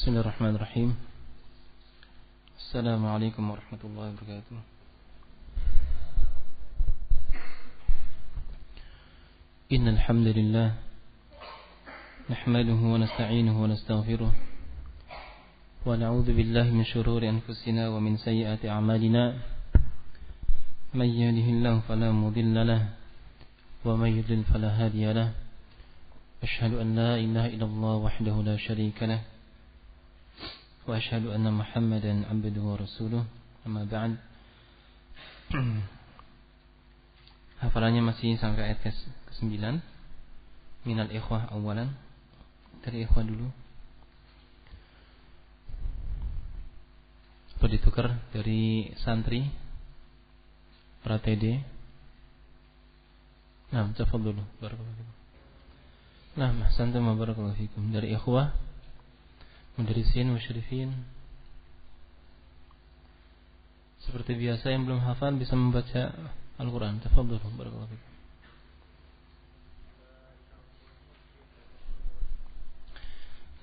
Bismillahirrahmanirrahim. Assalamualaikum warahmatullahi wabarakatuh. Innal hamdalillah nahmaduhu wa nasta'inuhu wa nastaghfiruh wa na'udzu billahi min shururi anfusina wa min sayyiati a'malina. May yahdihillahu fala mudilla lahu wa may yudlil fala hadiya lahu. Asyhadu an la ilaha illallah wahdahu la syarika lahu wa asyhadu anna Muhammadan 'abduhu wa rasuluh. Amma ba'd. Hafalannya masih sampai ayat ke-9. Minal ikhwah awalan. Dari ikhwah dulu. Atau ditukar dari santri Pratede. Nah, tafadhalu. Barakallahu fikum. Nah, ahsantum wa barakallahu fikum. Dari ikhwah Mudarisin, musyrifin. Seperti biasa yang belum hafal bisa membaca Al-Quran. Tafadhal, barakallahu fikum.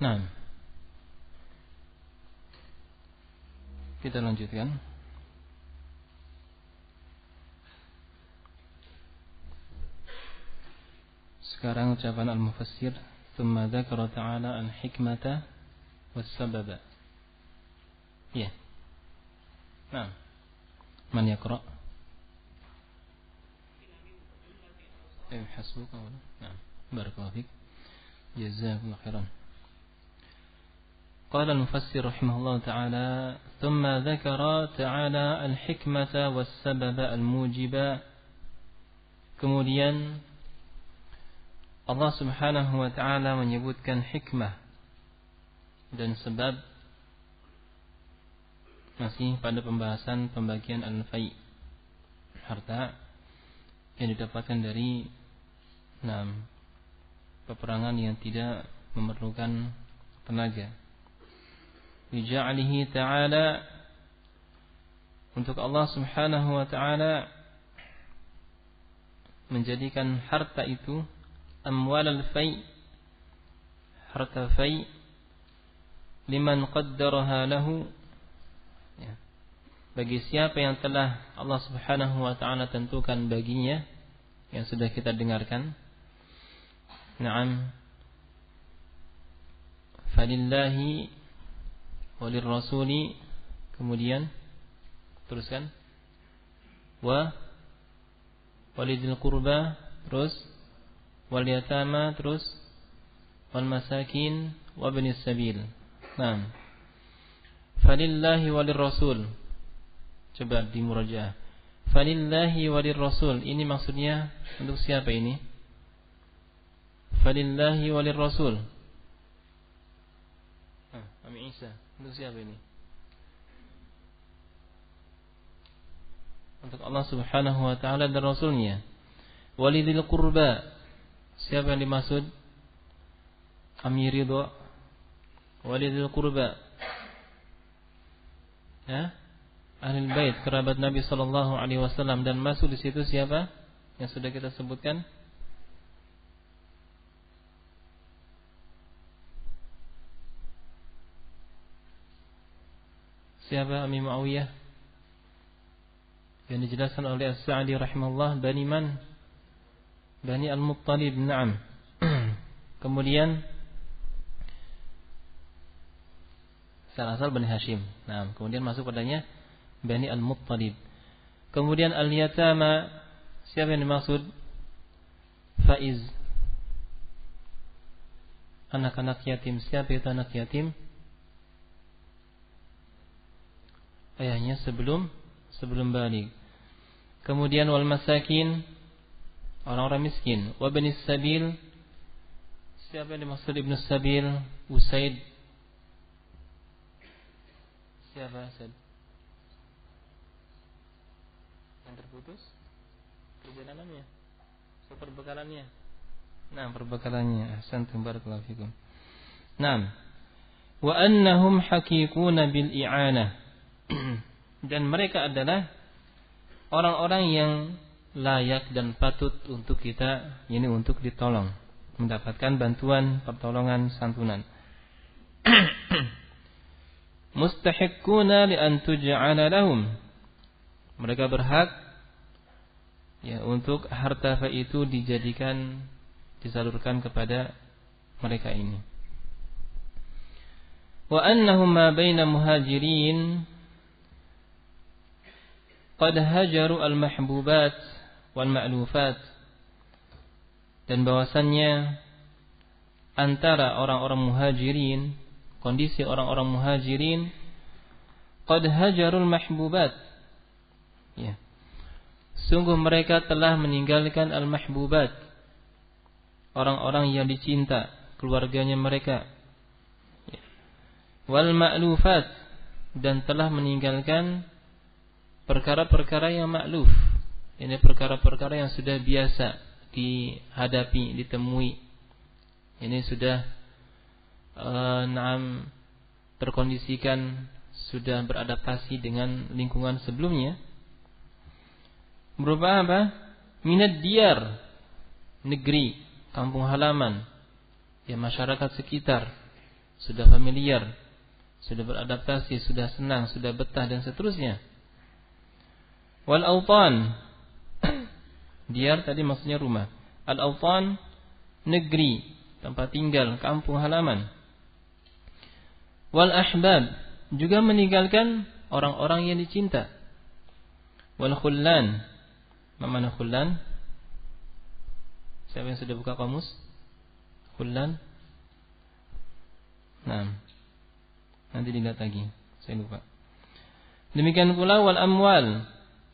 Nah, kita lanjutkan. Sekarang ucapan Al-Mufassir. Tsumma dzakara ta'ala al-hikmata والسبب. Ya. Nah. Man yaqra? Hasbuka wala? Nah. Barakallahu fik. Jazakumullahu khairan. قال المفسر رحمه الله تعالى ثم ذكر تعالى الحكمة والسبب الموجب. Kemudian Allah Subhanahu wa taala menyebutkan hikmah dan sebab, masih pada pembahasan pembagian al-fai', harta yang didapatkan dari peperangan yang tidak memerlukan tenaga. Bija'alihi ta'ala, untuk Allah Subhanahu wa ta'ala menjadikan harta itu amwal al-fai', harta fai', liman qaddaraha lahu, ya, bagi siapa yang telah Allah Subhanahu wa ta'ala tentukan baginya, yang sudah kita dengarkan. Na'am. Falillahi walirrasuli, kemudian teruskan, wa walidil qurba, terus wal yatama, terus wal masakin wa ibnis sabil. Nah, falillahi walir rasul. Coba dimurajaah. Falillahi walir rasul. Ini maksudnya untuk siapa ini? Falillahi walir rasul. Ami Isa. Untuk siapa ini? Untuk Allah Subhanahu wa ta'ala dan Rasulnya. Walidil qurba. Siapa yang dimaksud? Ami Ridho. Walidil qurba, ya, ahlul bait, kerabat Nabi sallallahu alaihi wasallam, dan masuk di situ siapa yang sudah kita sebutkan? Siapa? Ami Muawiyah, yang dijelaskan oleh As-Sa'di rahimahullah, Bani man? Bani Al-Muttalib. Na'am. Kemudian asal Bani Hashim. Nah, kemudian masuk padanya Bani Al-Muttalib. Kemudian Al-Yatama, siapa yang dimaksud? Faiz, anak-anak yatim. Siapa itu anak yatim? Ayahnya sebelum balik. Kemudian wal masakin, orang-orang miskin. Wa ibnis sabil, siapa yang dimaksud ibnus sabil? Usaid. Siapa Asad? Yang terputus perjalanannya, perbekalannya. Nah, perbekalannya. Ahsantum, barakallahu fikum. Naam. Wa annahum haqiquna bil i'anah. Dan mereka adalah orang-orang yang layak dan patut untuk kita, ini untuk ditolong, mendapatkan bantuan, pertolongan, santunan. mustahiqquna li an tuj'ala lahum. Mereka berhak untuk harta itu disalurkan kepada mereka ini. Wa annahum ma baina muhajirin qad hajaru al-mahbubat wal ma'lufat, dan bahwasannya antara orang-orang muhajirin, kondisi orang-orang muhajirin, qad hajarul mahbubat, sungguh mereka telah meninggalkan al-mahbubat, orang-orang yang dicinta, keluarganya mereka, wal ma'lufat, dan telah meninggalkan perkara-perkara yang ma'luf, ini perkara-perkara yang sudah biasa dihadapi, ditemui, ini sudah terkondisikan, sudah beradaptasi dengan lingkungan sebelumnya. Berupa apa? Minad diyar, negeri, kampung halaman, masyarakat sekitar, sudah familiar, sudah beradaptasi, sudah senang, sudah betah, dan seterusnya. Wal autan, diyar tadi maksudnya rumah. Al autan, negeri, tempat tinggal, kampung halaman. Wal ahbab, juga meninggalkan orang-orang yang dicinta. Wal khullan, mana khullan? Siapa yang sudah buka kamus? Khullan? Nah, nanti dilihat lagi, saya lupa. Demikian pula wal amwal,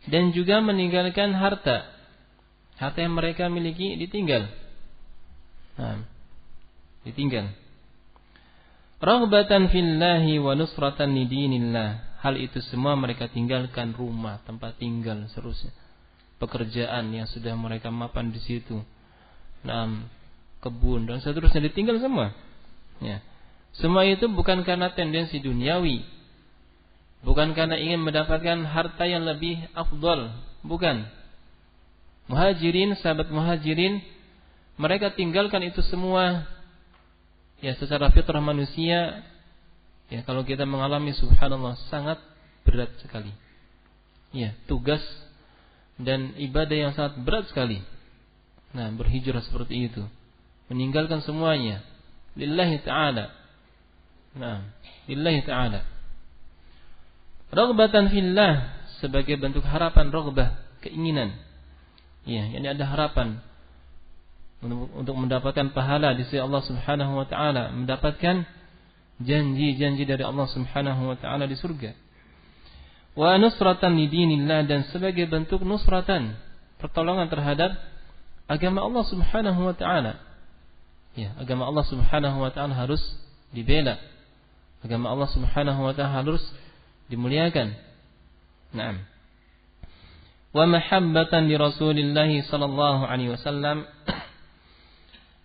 dan juga meninggalkan harta. Harta yang mereka miliki ditinggal. Nah, ditinggal. Raghbatan fillahi wa nusratan lidinillah. Hal itu semua mereka tinggalkan, rumah, tempat tinggal, seterusnya, pekerjaan yang sudah mereka mapan di situ, kebun dan seterusnya, ditinggal semua. Semua itu bukan karena tendensi duniawi, bukan karena ingin mendapatkan harta yang lebih afdal, bukan. Muhajirin, sahabat muhajirin, mereka tinggalkan itu semua secara fitrah manusia. Kalau kita mengalami, subhanallah, sangat berat sekali. Tugas dan ibadah yang sangat berat sekali. Berhijrah seperti itu, meninggalkan semuanya lillahi ta'ala. Lillahi ta'ala. Raghbatan fillah, sebagai bentuk harapan, raghbah, keinginan. Ini ada harapan untuk mendapatkan pahala di sisi Allah Subhanahu wa taala, mendapatkan janji-janji dari Allah Subhanahu wa taala di surga. Wa nusratan lidinillah, dan sebagai bentuk nusratan, pertolongan terhadap agama Allah Subhanahu wa taala. Agama Allah Subhanahu wa taala harus dibela. Agama Allah Subhanahu wa taala harus dimuliakan. Naam. Wa mahabbatan li Rasulillah sallallahu alaihi wasallam,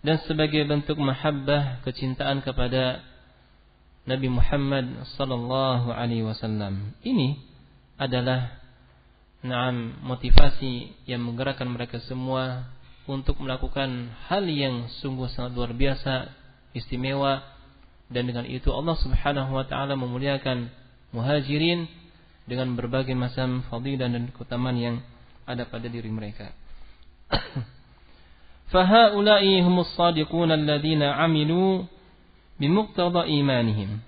dan sebagai bentuk mahabbah, kecintaan kepada Nabi Muhammad sallallahu alaihi wasallam. Ini adalah motivasi yang menggerakkan mereka semua untuk melakukan hal yang sungguh sangat luar biasa, istimewa, dan dengan itu Allah Subhanahu wa taala memuliakan muhajirin dengan berbagai macam fadilah dan keutamaan yang ada pada diri mereka. Fahaula'i humus shadiquna alladziina 'amilu bimuqtada imanihim.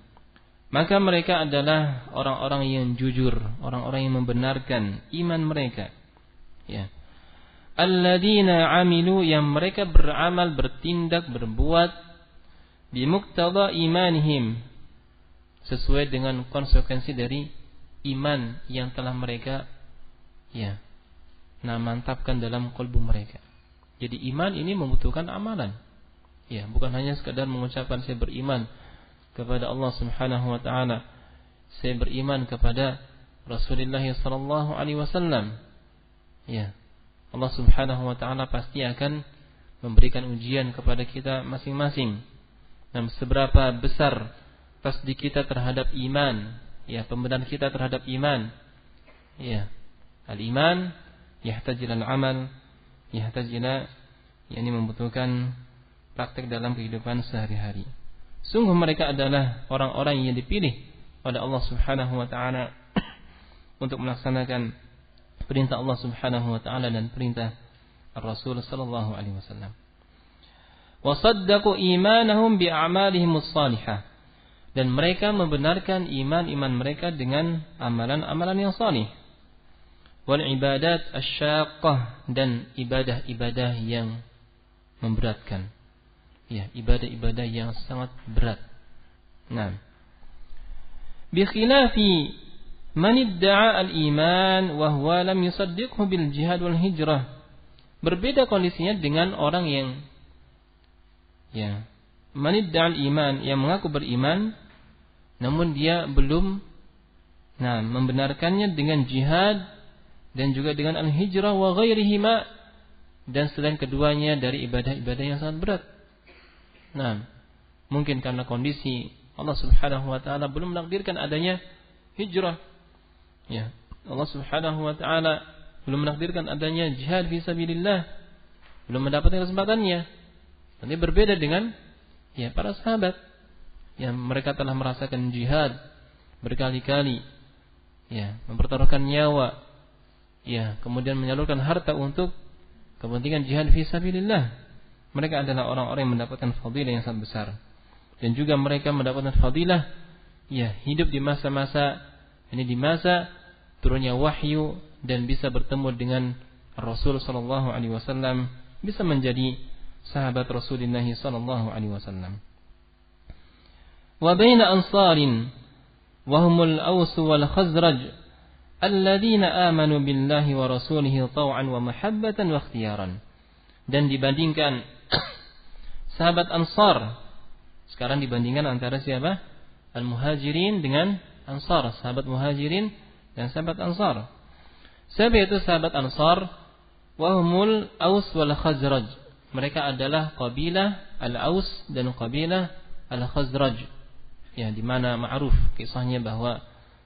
Maka mereka adalah orang-orang yang jujur, orang-orang yang membenarkan iman mereka. Alladziina 'amilu, yang mereka beramal, bertindak, berbuat bimuqtada imanihim, sesuai dengan konsekuensi dari iman yang telah mereka mantapkan dalam kalbu mereka. Jadi iman ini membutuhkan amalan. Bukan hanya sekadar mengucapkan saya beriman kepada Allah Subhanahu wa taala, saya beriman kepada Rasulullah sallallahu alaihi wasallam. Allah Subhanahu wa taala pasti akan memberikan ujian kepada kita masing-masing. Seberapa besar tasdik kita terhadap iman, pembenaran kita terhadap iman. Al-iman yahtaj ila al-amal, yahtaj ila, membutuhkan praktek dalam kehidupan sehari-hari. Sungguh mereka adalah orang-orang yang dipilih pada Allah Subhanahu wa taala untuk melaksanakan perintah Allah Subhanahu wa taala dan perintah Rasul sallallahu alaihi wasallam. Wa saddaqu imanahum bi a'malihim as-salihah, dan mereka membenarkan iman mereka dengan amalan-amalan yang salih. Wal ibadat asyaqqah, dan ibadah-ibadah yang memberatkan. Ya, ibadah-ibadah yang sangat berat. Nah, bi khilafi man idda'a al-iman wa huwa lam yusaddiqhu bil jihad wal hijrah. Berbeda kondisinya dengan orang yang man idda'a al-iman, yang mengaku beriman namun dia belum membenarkannya dengan jihad dan juga dengan al-hijrah wa ghairihima, dan selain keduanya dari ibadah-ibadah yang sangat berat. Nah, mungkin karena kondisi Allah Subhanahu wa taala belum menakdirkan adanya hijrah. Ya, Allah Subhanahu wa taala belum menakdirkan adanya jihad fi sabilillah, belum mendapatkan kesempatannya. Ini berbeda dengan para sahabat yang mereka telah merasakan jihad berkali-kali, mempertaruhkan nyawa, kemudian menyalurkan harta untuk kepentingan jihad fi sabilillah. Mereka adalah orang-orang yang mendapatkan fadilah yang sangat besar. Dan juga mereka mendapatkan fadilah hidup di masa-masa ini, di masa turunnya wahyu, dan bisa bertemu dengan Rasul sallallahu alaihi wasallam, bisa menjadi sahabat Rasulullah sallallahu alaihi wasallam. Wa baina ansarin wa humul Aws wal Khazraj alladzina amanu billahi wa rasulihi taw'an wa mahabbatan wa ikhtiyaran. Dan dibandingkan sahabat Ansar, sekarang dibandingkan antara siapa? Al-Muhajirin dengan Ansar, sahabat Muhajirin dan sahabat Ansar. Siapa itu sahabat Ansar? Wa humul Aws wal Khazraj. Mereka adalah kabilah Al-Aws dan kabilah Al-Khazraj. Di mana ma'ruf kisahnya bahwa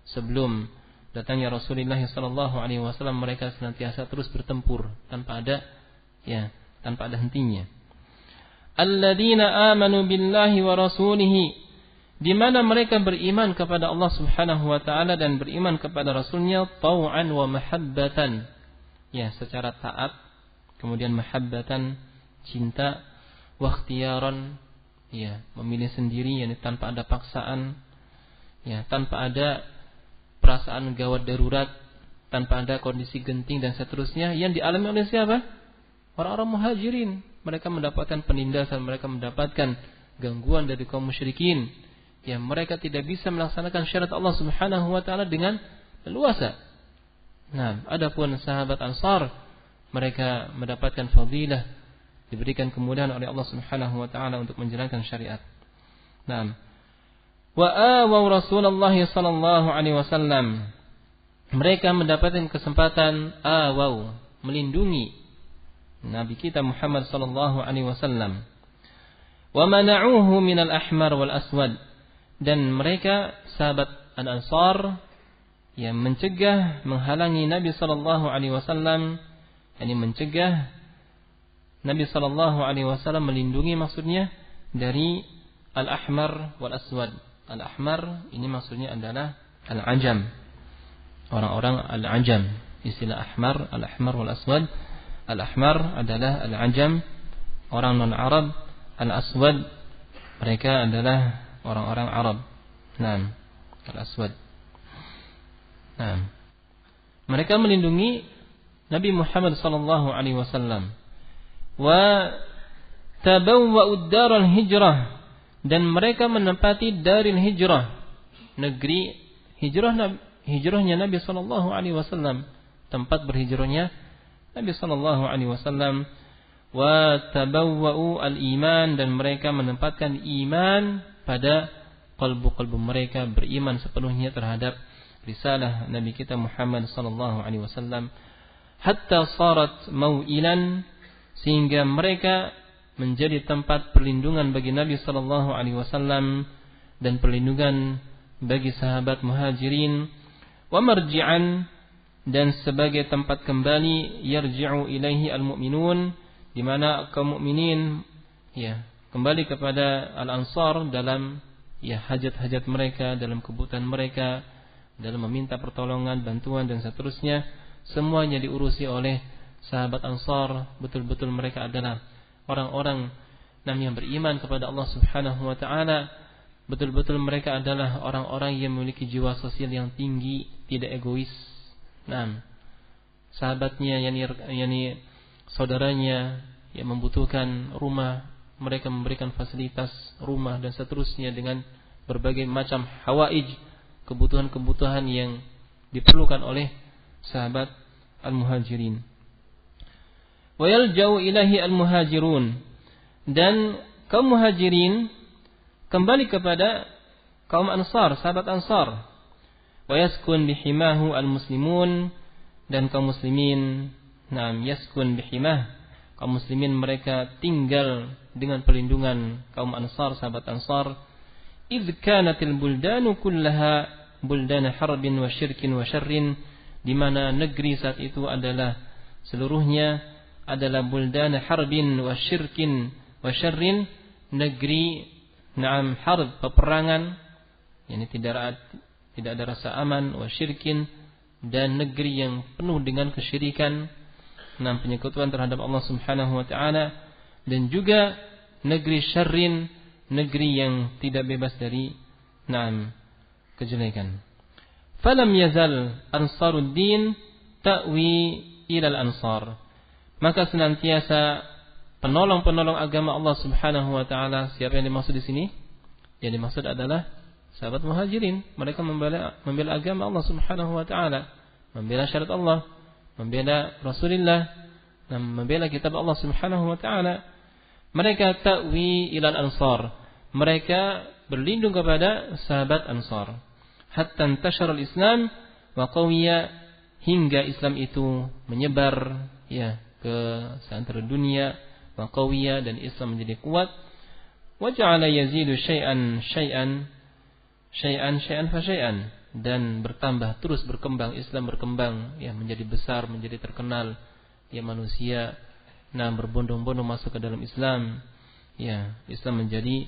sebelum datangnya Rasulullah sallallahu alaihi wasallam mereka senantiasa terus bertempur tanpa ada hentinya. Alladzina amanu billahi wa rasulihi, di mana mereka beriman kepada Allah Subhanahu wa taala dan beriman kepada Rasulnya, tau'an wa mahabbatan, secara taat, kemudian mahabbatan, cinta, wa ikhtiyaran, memilih sendiri, tanpa ada paksaan, tanpa ada perasaan gawat darurat, tanpa ada kondisi genting dan seterusnya yang dialami oleh siapa? Orang-orang Muhajirin. Mereka mendapatkan penindasan, mereka mendapatkan gangguan dari kaum musyrikin. Mereka tidak bisa melaksanakan syariat Allah Subhanahu wa taala dengan leluasa. Nah, adapun sahabat Ansar, mereka mendapatkan fadilah, diberikan kemudahan oleh Allah Subhanahu wa taala untuk menjalankan syariat. Nah, wa awaw Rasulullah sallallahu alaihi wasallam, mereka mendapatkan kesempatan melindungi Nabi kita Muhammad sallallahu alaihi wasallam. Wa mana'uhu minal ahmar wal aswad, dan mereka sahabat Al-Ansar mencegah, menghalangi Nabi sallallahu alaihi wasallam, mencegah Nabi sallallahu alaihi wasallam, melindungi maksudnya dari al-ahmar wal aswad. Al-ahmar ini maksudnya adalah al-ajam, orang-orang al-ajam. Istilah ahmar, al-ahmar wal aswad. Al-ahmar adalah al-ajam, orang non-Arab. Al-aswad, mereka adalah orang-orang Arab. Naam, al-aswad. Naam. Mereka melindungi Nabi Muhammad sallallahu alaihi wasallam. Wa tabawwa'ud daral hijrah, dan mereka menempati daril hijrah, negeri hijrahnya Nabi sallallahu alaihi wasallam, tempat berhijrahnya Nabi sallallahu alaihi wasallam. Wa tabawwa'u al-iman, dan mereka menempatkan iman pada qalbu-qalbu mereka, beriman sepenuhnya terhadap risalah Nabi kita Muhammad sallallahu alaihi wasallam, hatta sarat mau'ilan, sehingga mereka menjadi tempat perlindungan bagi Nabi sallallahu alaihi wasallam dan perlindungan bagi sahabat Muhajirin, wa marji'an, dan sebagai tempat kembali, yarji'u ilaihi al-mu'minun, di mana kaum mukminin kembali kepada Al-Ansar dalam ya hajat-hajat mereka, dalam kebutuhan mereka, dalam meminta pertolongan, bantuan dan seterusnya, semuanya diurusi oleh sahabat Ansar. Betul-betul mereka adalah orang-orang yang beriman kepada Allah Subhanahu wa taala. Betul-betul mereka adalah orang-orang yang memiliki jiwa sosial yang tinggi, tidak egois. Sahabatnya yakni saudaranya yang membutuhkan rumah, mereka memberikan fasilitas rumah dan seterusnya dengan berbagai macam hawaij, kebutuhan-kebutuhan yang diperlukan oleh sahabat al-muhajirin. Wa yalja'u ilahi al-muhajirun, dan kaum muhajirin kembali kepada kaum Ansar, sahabat Ansar. Wa yaskun bihimahu al-muslimun, dan kaum muslimin yaskun bihimah, kaum muslimin mereka tinggal dengan perlindungan kaum Ansar, sahabat Ansar. إذ كانت البلدان كلها بلدان حرب وشرك وشر, di mana negeri saat itu adalah seluruhnya adalah buldan harbin wa syirkin wa syarrin, negeri harb, peperangan, yakni tidak ada rasa aman, wa syirkin, dan negeri yang penuh dengan kesyirikan, penyekutuan terhadap Allah Subhanahu wa taala, dan juga negeri syarrin, negeri yang tidak bebas dari kejelekan. Falam yazal ansaruddin ta'wi ilal ansar, maka senantiasa penolong-penolong agama Allah Subhanahu wa taala. Siapa yang dimaksud di sini? Yang dimaksud adalah sahabat muhajirin. Mereka membela agama Allah Subhanahu wa taala, membela syariat Allah, membela Rasulullah, dan membela kitab Allah Subhanahu wa taala. Mereka ta'wi ilal ansar, mereka berlindung kepada sahabat Ansar. Hatta intashara al-Islam wa qawiya, hingga Islam itu menyebar ke seantero dunia, wa qawiya, dan Islam menjadi kuat. Wa ja'ala yazidu syai'an fa syai'an, dan bertambah, terus berkembang, Islam berkembang, menjadi besar, menjadi terkenal, manusia berbondong-bondong masuk ke dalam Islam. Islam menjadi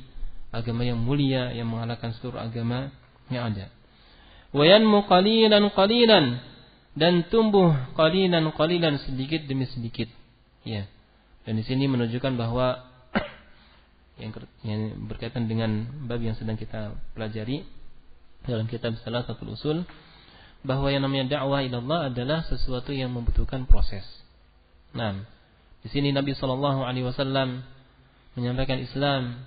agama yang mulia yang mengalahkan seluruh agama yang ada. Wa yanmu qalilan, dan tumbuh qalilan, sedikit demi sedikit. Dan di sini menunjukkan bahwa yang berkaitan dengan bab yang sedang kita pelajari dalam kitab Salasatul Usul, bahwa yang namanya dakwah ila Allah adalah sesuatu yang membutuhkan proses. Di sini Nabi sallallahu alaihi wasallam menyampaikan Islam,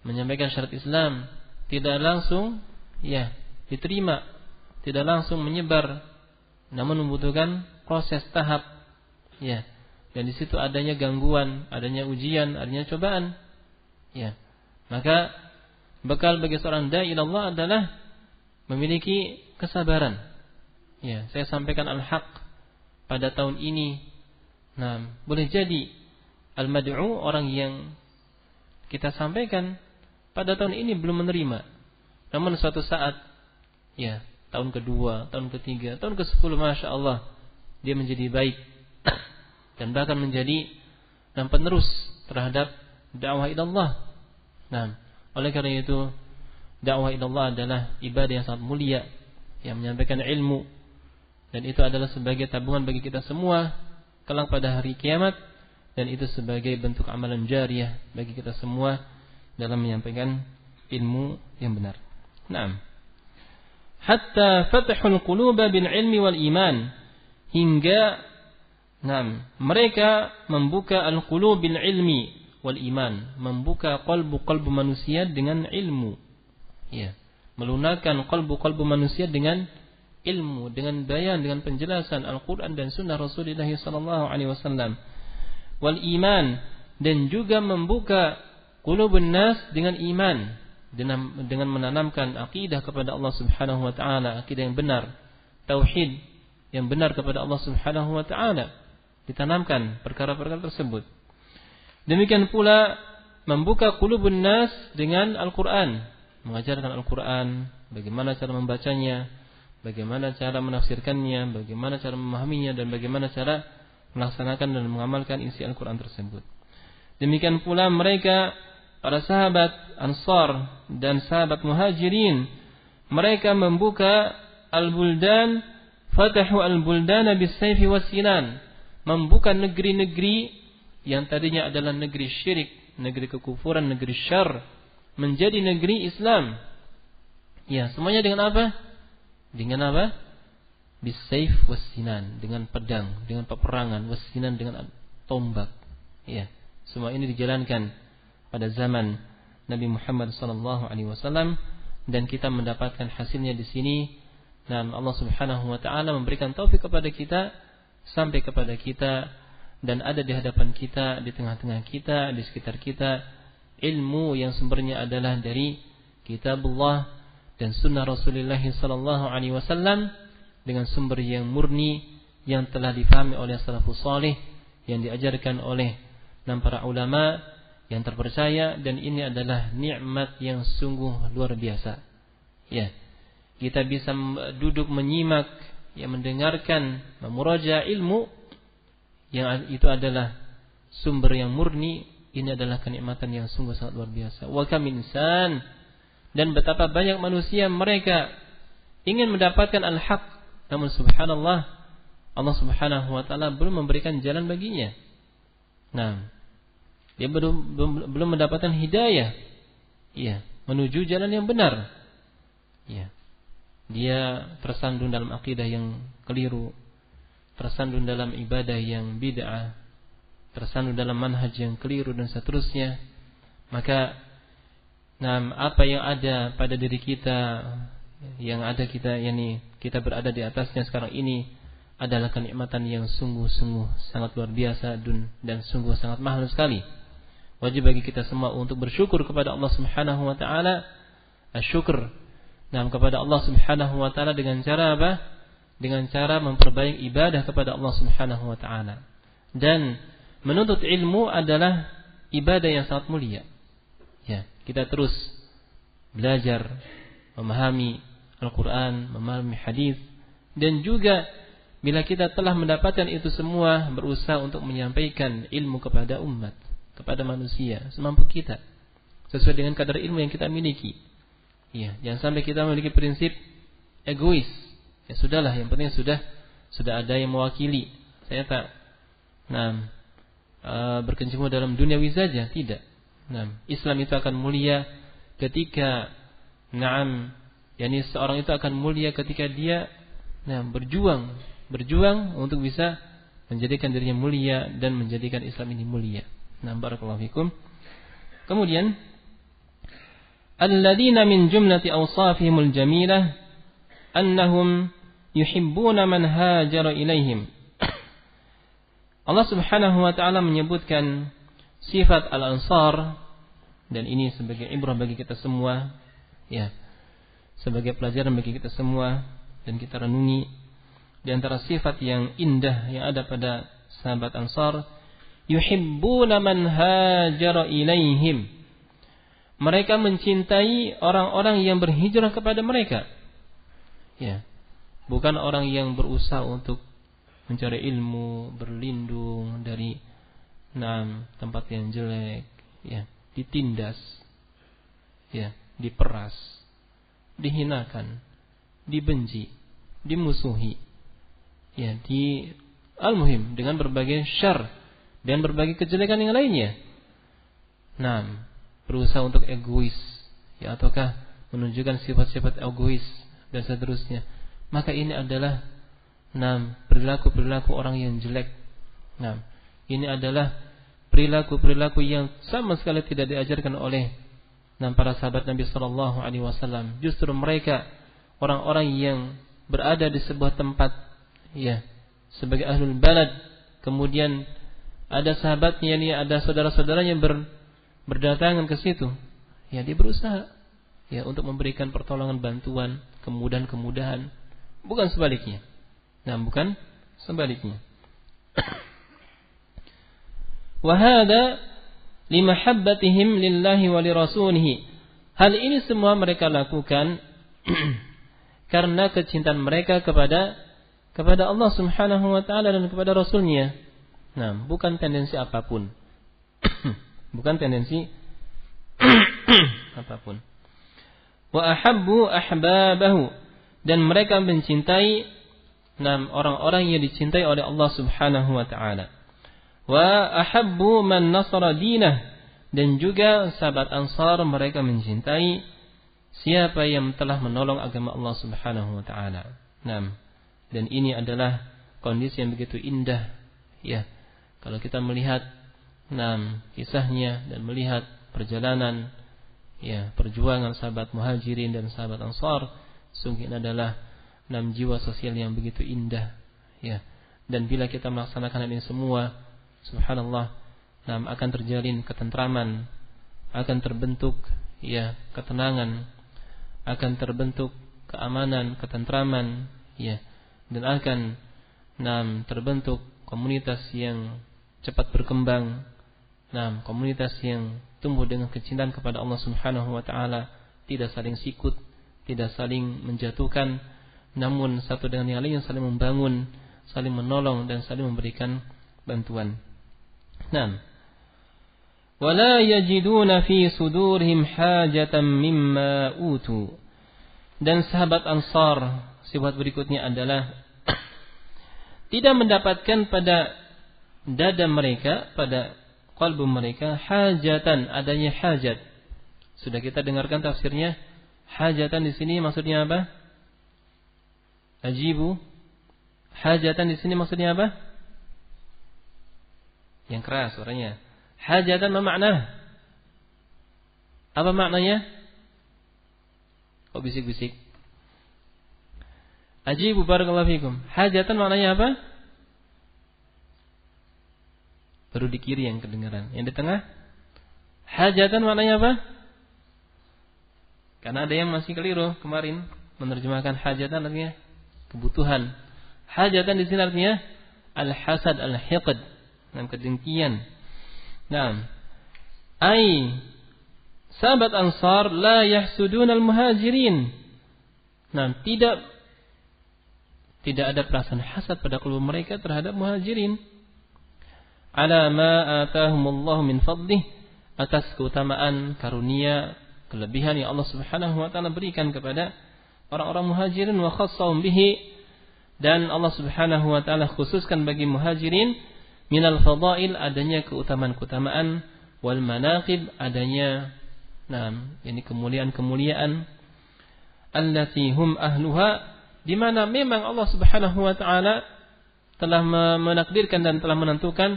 menyampaikan syariat Islam, tidak langsung diterima, tidak langsung menyebar, namun membutuhkan proses tahap. Dan di situ adanya gangguan, adanya ujian, adanya cobaan. Maka bekal bagi seorang dai ila Allah adalah memiliki kesabaran. Saya sampaikan al-haq pada tahun ini. Boleh jadi al-mad'u, orang yang kita sampaikan pada tahun ini belum menerima, namun suatu saat, tahun kedua, tahun ketiga, tahun ke-10, masya Allah, dia menjadi baik dan bahkan menjadi penerus terhadap dakwah ila Allah. Oleh karena itu, dakwah ila Allah adalah ibadah yang sangat mulia, yang menyampaikan ilmu, dan itu adalah sebagai tabungan bagi kita semua kelak pada hari kiamat, dan itu sebagai bentuk amalan jariyah bagi kita semua dalam menyampaikan ilmu yang benar. Hatta fatahul quluba bil ilmi wal iman, hingga mereka membuka al-qulub bil ilmi wal iman, membuka qalbu manusia dengan ilmu. Melunakkan qalbu manusia dengan ilmu, dengan bayan, dengan penjelasan Al-Quran dan Sunnah Rasulullah sallallahu alaihi wasallam. Wal iman, dan juga membuka qulubun nas dengan iman, dengan menanamkan akidah kepada Allah Subhanahu wa taala, akidah yang benar, tauhid yang benar kepada Allah Subhanahu wa taala, ditanamkan perkara-perkara tersebut. Demikian pula membuka qulubun nas dengan Al-Quran, mengajarkan Al-Quran, bagaimana cara membacanya, bagaimana cara menafsirkannya, bagaimana cara memahaminya, dan bagaimana cara melaksanakan dan mengamalkan isi Al-Quran tersebut. Demikian pula mereka para sahabat Ansar dan sahabat Muhajirin, mereka membuka al-buldan, fatahu al-buldana bis-sayfi was-sinan, membuka negeri-negeri yang tadinya adalah negeri syirik, negeri kekufuran, negeri syarr, menjadi negeri Islam. Ya, semuanya dengan apa? Dengan apa? Bis-sayf was-sinan, dengan pedang, dengan peperangan, was-sinan dengan tombak. Ya, semua ini dijalankan pada zaman Nabi Muhammad SAW, dan kita mendapatkan hasilnya di sini. Dan Allah Subhanahu wa taala memberikan taufik kepada kita, sampai kepada kita, dan ada di hadapan kita, di tengah-tengah kita, di sekitar kita, ilmu yang sumbernya adalah dari kitabullah dan sunnah Rasulullah SAW, dengan sumber yang murni, yang telah difahami oleh salafus salih, yang diajarkan oleh para ulama yang terpercaya. Dan ini adalah nikmat yang sungguh luar biasa. Ya, kita bisa duduk menyimak, yang mendengarkan, memuraja ilmu yang itu adalah sumber yang murni. Ini adalah kenikmatan yang sungguh sangat luar biasa. Wa kam insan, dan betapa banyak manusia mereka ingin mendapatkan al-haq, namun subhanallah, Allah Subhanahu wa taala belum memberikan jalan baginya. Nah, dia belum mendapatkan hidayah, ya, menuju jalan yang benar. Ya, dia tersandung dalam akidah yang keliru, tersandung dalam ibadah yang bid'ah, tersandung dalam manhaj yang keliru, dan seterusnya. Maka, apa yang ada pada diri kita, yang ada kita, yakni kita berada di atasnya sekarang ini, adalah kenikmatan yang sungguh-sungguh sangat luar biasa dan sungguh sangat mahal sekali. Wajib bagi kita semua untuk bersyukur kepada Allah Subhanahu wa taala, asyukur kepada Allah Subhanahu wa taala dengan cara apa? Dengan cara memperbaiki ibadah kepada Allah Subhanahu wa taala. Dan menuntut ilmu adalah ibadah yang sangat mulia. Ya, kita terus belajar, memahami Al-Quran, memahami hadis, dan juga bila kita telah mendapatkan itu semua, berusaha untuk menyampaikan ilmu kepada umat, kepada manusia semampu kita, sesuai dengan kadar ilmu yang kita miliki. Ya, jangan sampai kita memiliki prinsip egois. Ya sudahlah, yang penting sudah ada yang mewakili. Saya tak berkecimpung dalam duniawi saja, tidak. Islam itu akan mulia ketika yakni seorang itu akan mulia ketika dia berjuang untuk bisa menjadikan dirinya mulia dan menjadikan Islam ini mulia. Barakallahu fikum. Kemudian, alladzina min jumlati awsafihimul jamilah annahum yuhibbuna man hajara ilaihim. Allah Subhanahu wa taala menyebutkan sifat al-ansar, dan ini sebagai ibrah bagi kita semua, ya, sebagai pelajaran bagi kita semua, dan kita renungi di antara sifat yang indah yang ada pada sahabat Ansar, yuhibbuna man hajara ilaihim. Mereka mencintai orang-orang yang berhijrah kepada mereka. Ya, bukan orang yang berusaha untuk mencari ilmu, berlindung dari tempat yang jelek, ya, ditindas, ya, diperas, dihinakan, dibenci, dimusuhi, ya, al-muhim dengan berbagai syarr dan berbagai kejelekan yang lainnya. Berusaha untuk egois, ya, ataukah menunjukkan sifat-sifat egois dan seterusnya. Maka ini adalah perilaku orang yang jelek. Ini adalah perilaku yang sama sekali tidak diajarkan oleh para sahabat Nabi sallallahu alaihi wasallam. Justru mereka orang-orang yang berada di sebuah tempat, ya, sebagai ahlul balad, kemudian ada sahabatnya, ini ada saudara-saudaranya berdatangan ke situ, ya, dia berusaha, ya, untuk memberikan pertolongan, bantuan, kemudahan, bukan sebaliknya. Bukan sebaliknya. Wa hadza limahabbatihim lillahi wa lirasulih. Hal ini semua mereka lakukan karena kecintaan mereka kepada Allah Subhanahu wa taala dan kepada Rasulnya. Bukan tendensi apapun. Bukan tendensi apapun. Wa ahabbu ahbabahu, dan mereka mencintai orang-orang yang dicintai oleh Allah Subhanahu wa taala. Wa ahabbu man nasara dinah, dan juga sahabat Ansar mereka mencintai siapa yang telah menolong agama Allah Subhanahu wa taala. Dan ini adalah kondisi yang begitu indah, ya. Kalau kita melihat kisahnya dan melihat perjalanan, ya, perjuangan sahabat Muhajirin dan sahabat Ansar, sungguh ini adalah jiwa sosial yang begitu indah, ya. Dan bila kita melaksanakan ini semua, subhanallah, akan terjalin ketentraman, akan terbentuk, ya, ketenangan, akan terbentuk keamanan, ketentraman, ya, dan akan terbentuk komunitas yang cepat berkembang, komunitas yang tumbuh dengan kecintaan kepada Allah Subhanahu wa taala, tidak saling sikut, tidak saling menjatuhkan, namun satu dengan yang lain saling membangun, saling menolong dan saling memberikan bantuan. Wala yajiduna fi sudurihim hajatan mimma utu. Dan sahabat Ansar, sifat berikutnya adalah tidak mendapatkan pada dada mereka, pada qalbu mereka, hajatan, adanya hajat. Sudah kita dengarkan tafsirnya. Hajatan di sini maksudnya apa? Ajibu. Hajatan di sini maksudnya apa? Yang keras suaranya. Hajatan apa makna? Apa maknanya? Kok bisik-bisik? Ajibu barakallahu fikum. Hajatan maknanya apa? Baru di kiri yang kedengaran. Yang di tengah? Hajatan maknanya apa? Karena ada yang masih keliru kemarin menerjemahkan hajatan artinya kebutuhan. Hajatan di sini artinya al-hasad, al-hiqd, dan kedengkian. Sahabat Ansar la yahsudun al-muhajirin. Tidak ada perasaan hasad pada kalbu mereka terhadap muhajirin. Ala ma atahumullahu min fadlih, atas keutamaan, karunia, kelebihan yang Allah Subhanahu wa taala berikan kepada orang-orang muhajirin, wa khassahum bihi, dan Allah Subhanahu wa taala khususkan bagi muhajirin minal fadail, adanya keutamaan-keutamaan, wal manaqib, adanya ini kemuliaan-kemuliaan, allati hum ahluha, di mana memang Allah Subhanahu wa taala telah menakdirkan dan telah menentukan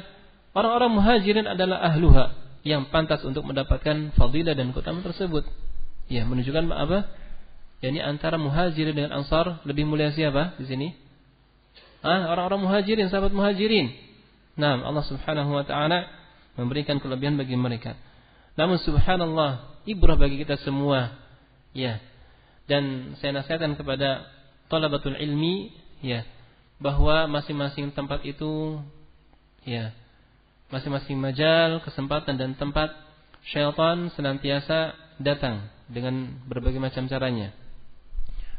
orang-orang muhajirin adalah ahluha, yang pantas untuk mendapatkan fadilah dan keutamaan tersebut. Ya, menunjukkan apa? Yani antara muhajirin dengan ansar lebih mulia siapa di sini? Orang-orang muhajirin, sahabat muhajirin. Allah Subhanahu wa taala memberikan kelebihan bagi mereka. Namun subhanallah, ibrah bagi kita semua. Ya. Dan saya nasihatkan kepada thalabatul ilmi, ya, bahwa masing-masing tempat itu, ya, masing-masing majal, kesempatan dan tempat, syaitan senantiasa datang dengan berbagai macam caranya.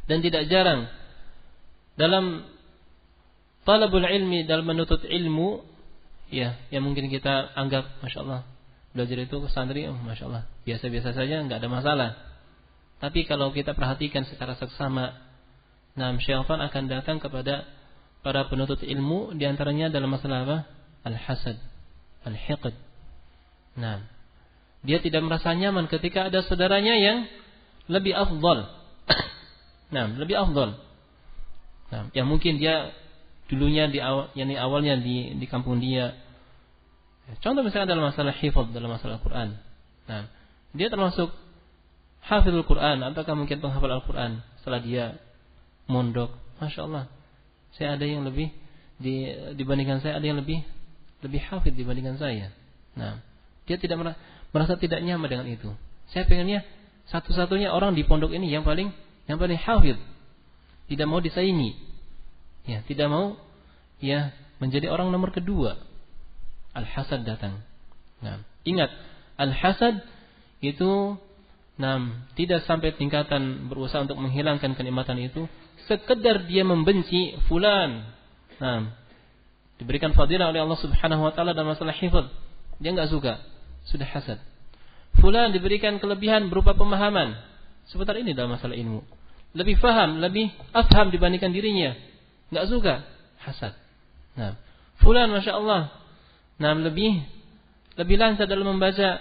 Dan tidak jarang dalam talabul ilmi, dalam menuntut ilmu, ya, yang mungkin kita anggap Masya Allah, belajar itu santri, Masya Allah, biasa-biasa saja, nggak ada masalah. Tapi kalau kita perhatikan secara seksama, syaitan akan datang kepada para penuntut ilmu, diantaranya dalam masalah apa? Al-hasad, al-hiqd. Dia tidak merasa nyaman ketika ada saudaranya yang lebih afdal. Lebih afdal. Yang mungkin dia dulunya awalnya di kampung dia. Contoh misalnya dalam masalah hifz, dalam masalah Al-Quran. Dia termasuk hafizul Quran, ataukah mungkin penghafal Al-Quran. Setelah dia mondok, Masya Allah, saya ada yang lebih dibandingkan saya, ada yang lebih hafid dibandingkan saya. Dia tidak merasa tidak nyaman dengan itu. Saya pengennya satu-satunya orang di pondok ini yang paling hafid, tidak mau disaingi, ya, tidak mau, ya, menjadi orang nomor kedua. Al-hasad datang. Ingat, al-hasad itu tidak sampai tingkatan berusaha untuk menghilangkan kenikmatan itu. Sekedar dia membenci fulan, diberikan fadilah oleh Allah Subhanahu wa taala dalam masalah hifz, dia enggak suka, sudah hasad. fulan diberikan kelebihan berupa pemahaman seputar ini dalam masalah ilmu, lebih faham, lebih afham dibandingkan dirinya, enggak suka, hasad. Nah, fulan Masya Allah, nah lebih lancar dalam membaca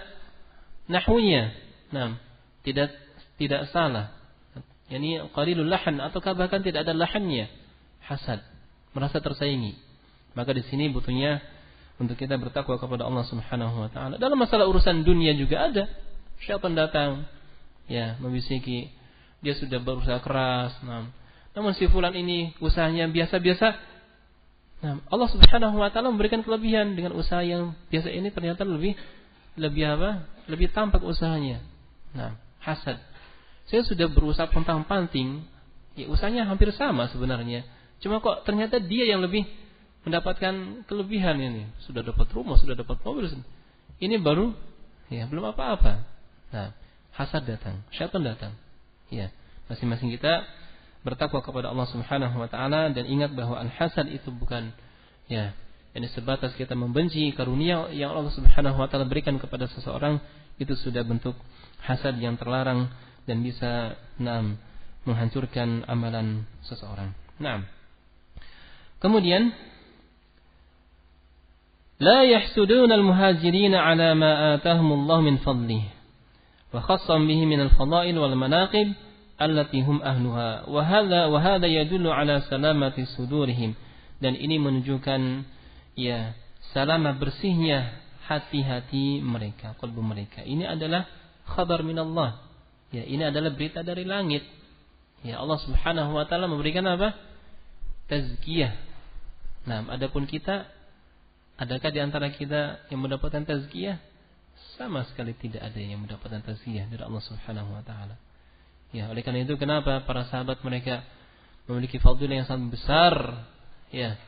nahwunya, nah tidak salah, yani qalilul lahan ataukah bahkan tidak ada lahannya, hasad, merasa tersaingi. Maka di sini butuhnya untuk kita bertakwa kepada Allah Subhanahu wa taala. Dalam masalah urusan dunia juga ada. Syaitan datang, ya, membisiki, dia sudah berusaha keras, namun si fulan ini usahanya biasa-biasa. Allah Subhanahu wa taala memberikan kelebihan dengan usaha yang biasa ini ternyata lebih tampak usahanya. Hasad. Saya sudah berusaha pontang-panting, ya usahanya hampir sama sebenarnya. Cuma kok ternyata dia yang lebih mendapatkan kelebihan ini. Sudah dapat rumah, sudah dapat mobil. Ini baru, ya belum apa-apa. Hasad datang, syaitan datang. Ya, masing-masing kita bertakwa kepada Allah Subhanahu wa taala dan ingat bahwa al-hasad itu bukan, ya, ini sebatas kita membenci karunia yang Allah Subhanahu wa taala berikan kepada seseorang, itu sudah bentuk hasad yang terlarang dan bisa menghancurkan amalan seseorang. Kemudian la yahsuduna al-muhajirin ala ma atahum Allah min fadlih wa khassam bihi min al-fadail wal manaqib allati hum ahluha wa hadha yadullu ala salamati sudurihim, dan ini menunjukkan, ya, salamah bersihnya hati-hati mereka, qalbu mereka. Ini adalah khabar min Allah, ya, ini adalah berita dari langit. Ya, Allah Subhanahu wa taala memberikan apa? Tazkiyah. Adapun kita, adakah di antara kita yang mendapatkan tazkiyah? Sama sekali tidak ada yang mendapatkan tazkiyah dari Allah Subhanahu wa taala. Ya, oleh karena itu kenapa para sahabat mereka memiliki fadilah yang sangat besar, ya.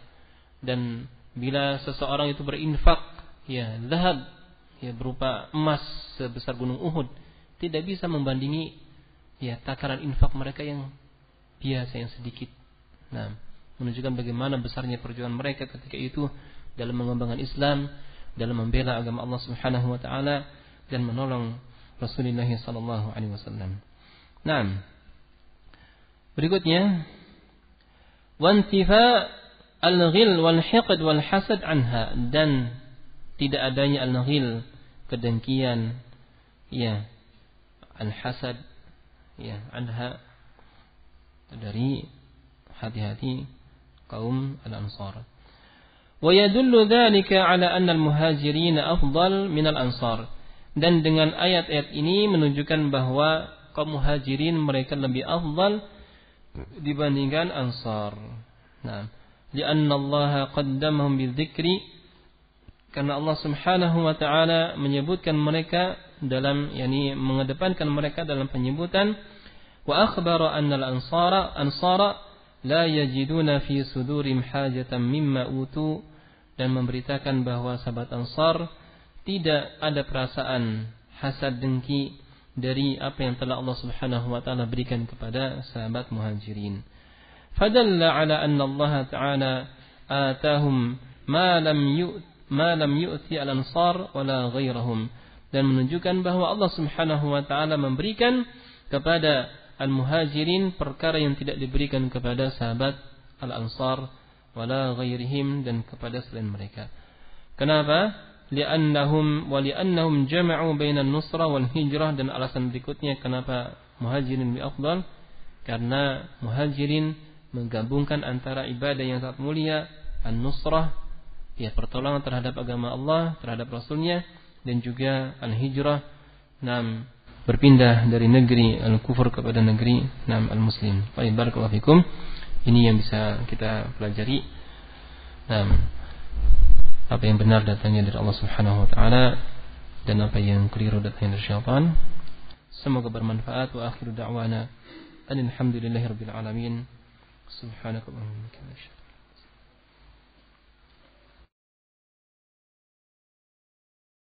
Dan bila seseorang itu berinfak, ya, zahab, ya, berupa emas sebesar gunung Uhud, tidak bisa membandingi, ya, takaran infak mereka yang biasa, yang sedikit. Menunjukkan bagaimana besarnya perjuangan mereka ketika itu dalam mengembangkan Islam, dalam membela agama Allah Subhanahu wa taala dan menolong Rasulullah sallallahu alaihi wasallam. Berikutnya, wantifa al-ghil wal hiqd wal hasad anha, dan tidak adanya al-ghil, kedengkian, ya, al-hasad, ya, anha, dari hati-hati kaum al-ansar. Wa yadullu dzalika ala anna al-muhajirin afdal min al-ansar, dan dengan ayat-ayat ini menunjukkan bahwa kaum muhajirin mereka lebih afdal dibandingkan ansar. Lianna Allah qaddamahum bidzikri, karena Allah Subhanahu wa taala menyebutkan mereka dalam, yakni mengedepankan mereka dalam penyebutan, wa akhbara anna al-ansara la yajiduna fi sudurihim hajatan mimma utu, dan memberitakan bahwa sahabat Ansar tidak ada perasaan hasad dengki dari apa yang telah Allah Subhanahu wa taala berikan kepada sahabat Muhajirin. Fadalla ala anna Allah ta'ala atahum ma lam yu'ti al-ansar wala ghairahum, dan menunjukkan bahwa Allah Subhanahu wa taala memberikan kepada al-muhajirin perkara yang tidak diberikan kepada sahabat al-ansar wala ghairihim, dan kepada selain mereka. Kenapa? Li'annahum jama'u bainan nusrah wal hijrah, dan alasan berikutnya kenapa muhajirin lebih afdal, karena muhajirin menggabungkan antara ibadah yang sangat mulia, an-nusrah, ya, pertolongan terhadap agama Allah, terhadap Rasulnya, dan juga al-hijrah, berpindah dari negeri al-kufur kepada negeri al-muslim. Baik, barakallahu fikum. Ini yang bisa kita pelajari. Apa yang benar datangnya dari Allah Subhanahu wa taala, dan apa yang keliru datangnya dari syaitan. Semoga bermanfaat. Wa akhiru da'wana alhamdulillahirabbil alamin. Subhanakallahumma wa bihamdika.